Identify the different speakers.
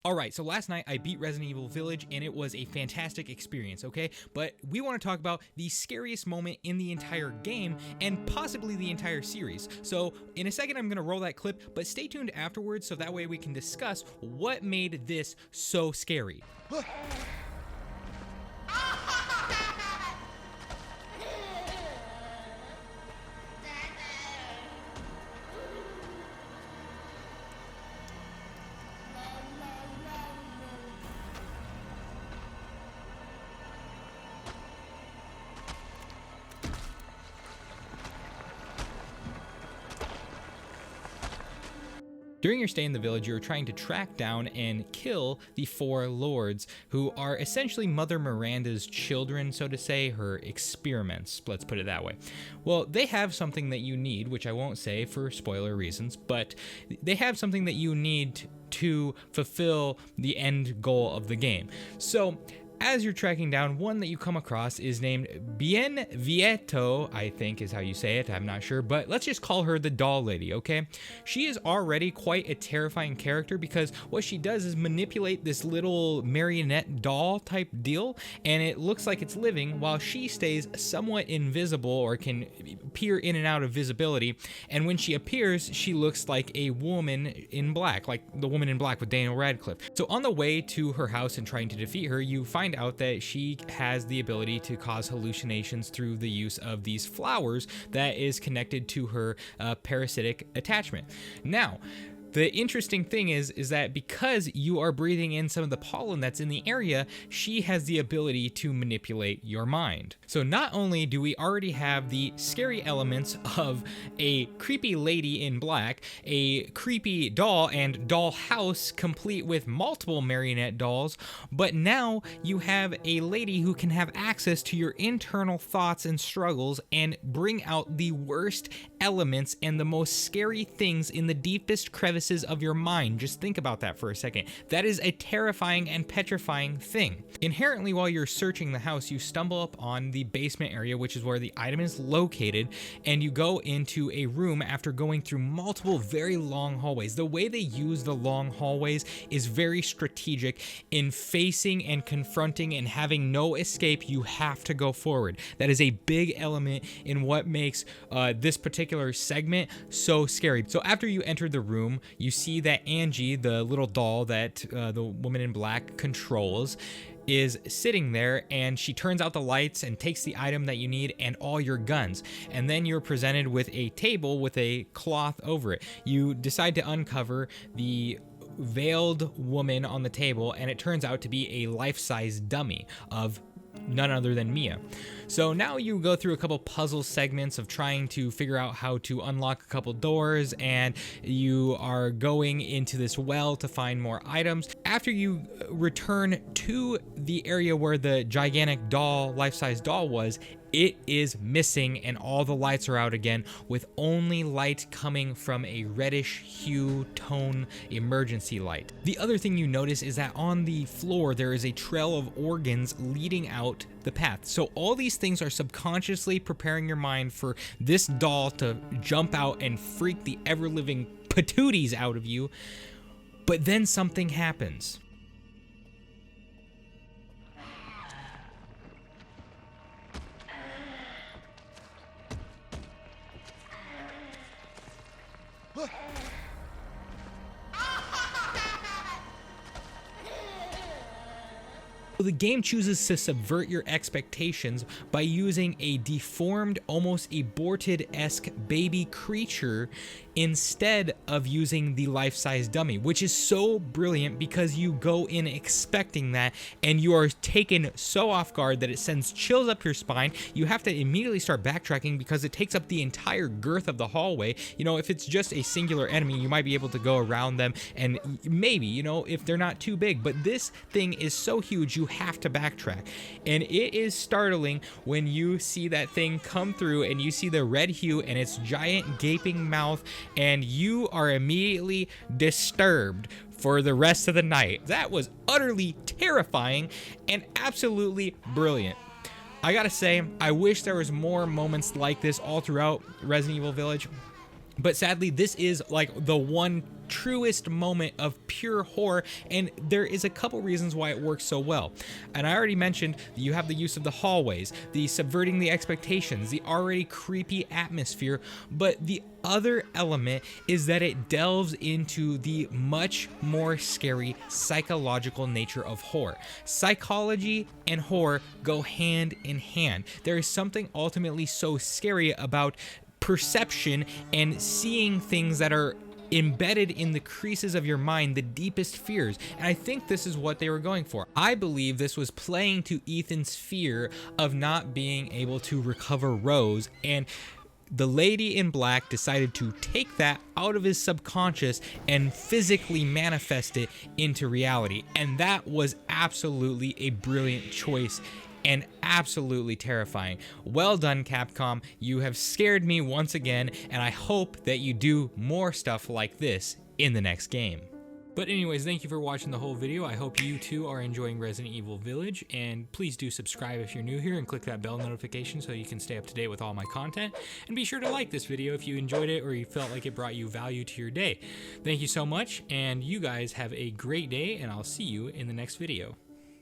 Speaker 1: Alright, so last night I beat Resident Evil Village and it was a fantastic experience, okay? But we want to talk about the scariest moment in the entire game and possibly the entire series. So in a second I'm going to roll that clip, but stay tuned afterwards so that way we can discuss what made this so scary. During your stay in the village, you're trying to track down and kill the four lords, who are essentially Mother Miranda's children, so to say, her experiments, let's put it that way. Well, they have something that you need, which I won't say for spoiler reasons, but they have something that you need to fulfill the end goal of the game. So, as you're tracking down, one that you come across is named Bien Vieto, I think is how you say it, I'm not sure, but let's just call her the doll lady, okay? She is already quite a terrifying character because what she does is manipulate this little marionette doll type deal, and it looks like it's living while she stays somewhat invisible or can peer in and out of visibility, and when she appears, she looks like a woman in black, like the woman in black with Daniel Radcliffe. So on the way to her house and trying to defeat her, you find out that she has the ability to cause hallucinations through the use of these flowers that is connected to her parasitic attachment. Now, the interesting thing is that because you are breathing in some of the pollen that's in the area, she has the ability to manipulate your mind. So not only do we already have the scary elements of a creepy lady in black, a creepy doll and doll house complete with multiple marionette dolls, but now you have a lady who can have access to your internal thoughts and struggles and bring out the worst elements and the most scary things in the deepest crevices of your mind. Just think about that for a second. That is a terrifying and petrifying thing. Inherently, while you're searching the house, you stumble up on the basement area, which is where the item is located, and you go into a room after going through multiple very long hallways. The way they use the long hallways is very strategic in facing and confronting and having no escape. You have to go forward. That is a big element in what makes this particular segment so scary. So after you enter the room, you see that Angie, the little doll that the woman in black controls, is sitting there, and she turns out the lights and takes the item that you need and all your guns. And then you're presented with a table with a cloth over it. You decide to uncover the veiled woman on the table, and it turns out to be a life-size dummy of none other than Mia. So now you go through a couple puzzle segments of trying to figure out how to unlock a couple doors, and you are going into this well to find more items. After you return to the area where the gigantic doll, life-size doll was, it is missing and all the lights are out again, with only light coming from a reddish hue tone emergency light. The other thing you notice is that on the floor there is a trail of organs leading out the path. So all these things are subconsciously preparing your mind for this doll to jump out and freak the ever-living patooties out of you. But then something happens. The game chooses to subvert your expectations by using a deformed, almost aborted-esque baby creature instead of using the life-size dummy, which is so brilliant because you go in expecting that and you are taken so off guard that it sends chills up your spine. You have to immediately start backtracking because it takes up the entire girth of the hallway. You know, if it's just a singular enemy, you might be able to go around them, and maybe, you know, if they're not too big, but this thing is so huge you have to backtrack. And it is startling when you see that thing come through and you see the red hue and its giant gaping mouth, and you are immediately disturbed for the rest of the night. That was utterly terrifying and absolutely brilliant. I gotta say, I wish there was more moments like this all throughout Resident Evil Village, but sadly this is like the one truest moment of pure horror, and there is a couple reasons why it works so well. And I already mentioned you have the use of the hallways, the subverting the expectations, the already creepy atmosphere, but the other element is that it delves into the much more scary psychological nature of horror. Psychology and horror go hand in hand. There is something ultimately so scary about perception and seeing things that are embedded in the creases of your mind, the deepest fears. And I think this is what they were going for. I believe this was playing to Ethan's fear of not being able to recover Rose, and the lady in black decided to take that out of his subconscious and physically manifest it into reality. And that was absolutely a brilliant choice and absolutely terrifying. Well done, Capcom. You have scared me once again, and I hope that you do more stuff like this in the next game. But anyways, thank you for watching the whole video. I hope you too are enjoying Resident Evil Village, and please do subscribe if you're new here and click that bell notification so you can stay up to date with all my content. And be sure to like this video if you enjoyed it or you felt like it brought you value to your day. Thank you so much, and you guys have a great day, and I'll see you in the next video.